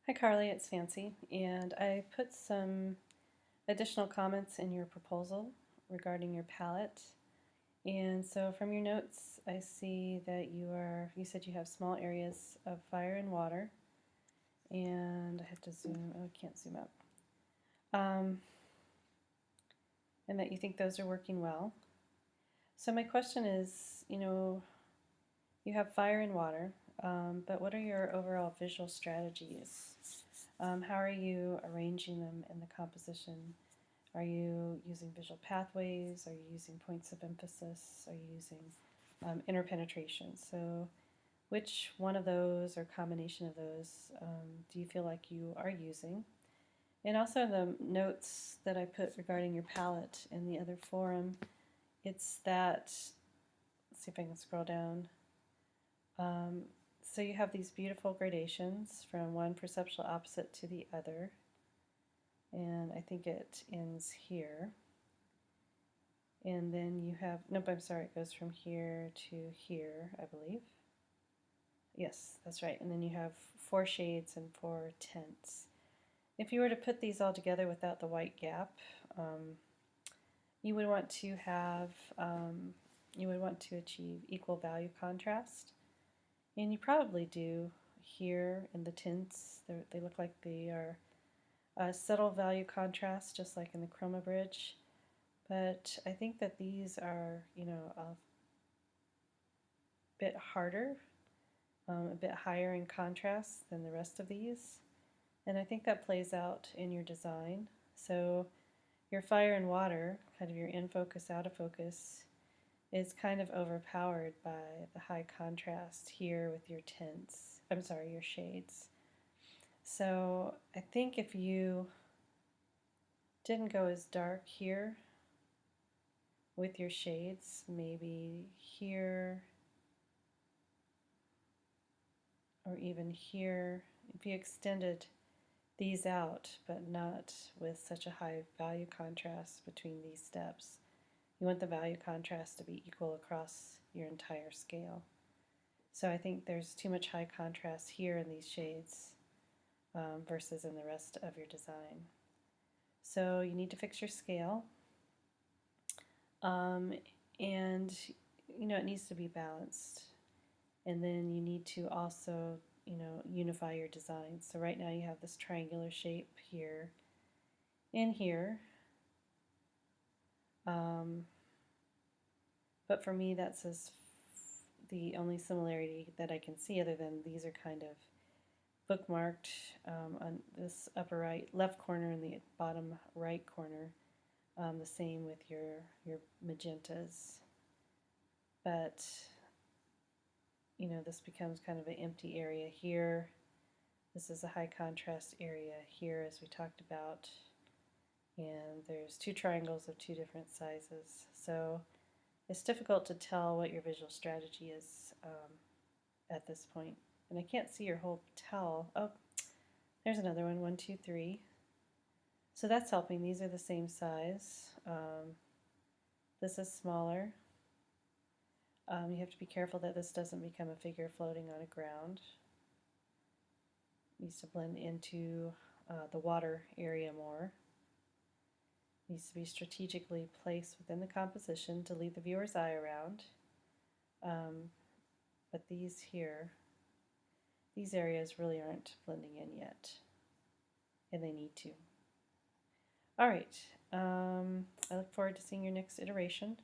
Hi Carly, it's Fancy, and I put some additional comments in your proposal regarding your palette. And so from your notes, I see that you said you have small areas of fire and water, and I have to zoom, oh, I can't zoom up. And that you think those are working well. So my question is, you have fire and water, but what are your overall visual strategies? How are you arranging them in the composition? Are you using visual pathways? Are you using points of emphasis? Are you using interpenetration? So which one of those or combination of those do you feel like you are using? And also the notes that I put regarding your palette in the other forum, it's that, let's see if I can scroll down. So you have these beautiful gradations from one perceptual opposite to the other, and I think it ends here. And then you have, nope, I'm sorry, it goes from here to here, I believe. Yes, that's right. And then you have 4 shades and 4 tints. If you were to put these all together without the white gap, you would want to have, you would want to achieve equal value contrast. And you probably do here in the tints. They look like they are a subtle value contrast, just like in the Chroma Bridge. But I think that these are, a bit harder, a bit higher in contrast than the rest of these. And I think that plays out in your design. So your fire and water, kind of your in focus, out of focus, is kind of overpowered by the high contrast here with your tints. I'm sorry, your shades. So I think if you didn't go as dark here with your shades, maybe here or even here, if you extended these out but not with such a high value contrast between these steps, you want the value contrast to be equal across your entire scale. So I think there's too much high contrast here in these shades versus in the rest of your design. So you need to fix your scale, and it needs to be balanced. And then you need to also unify your design. So right now you have this triangular shape here and here. But for me, that's the only similarity that I can see, other than these are kind of bookmarked on this upper right left corner and the bottom right corner. The same with your magentas. But this becomes kind of an empty area here. This is a high contrast area here, as we talked about. And there's 2 triangles of 2 different sizes. So it's difficult to tell what your visual strategy is at this point. And I can't see your whole towel. Oh, there's another one, 1, 2, 3. So that's helping. These are the same size. This is smaller. You have to be careful that this doesn't become a figure floating on a ground. It needs to blend into the water area more. It needs to be strategically placed within the composition to lead the viewer's eye around. But these here, these areas really aren't blending in yet, and they need to. All right, I look forward to seeing your next iteration.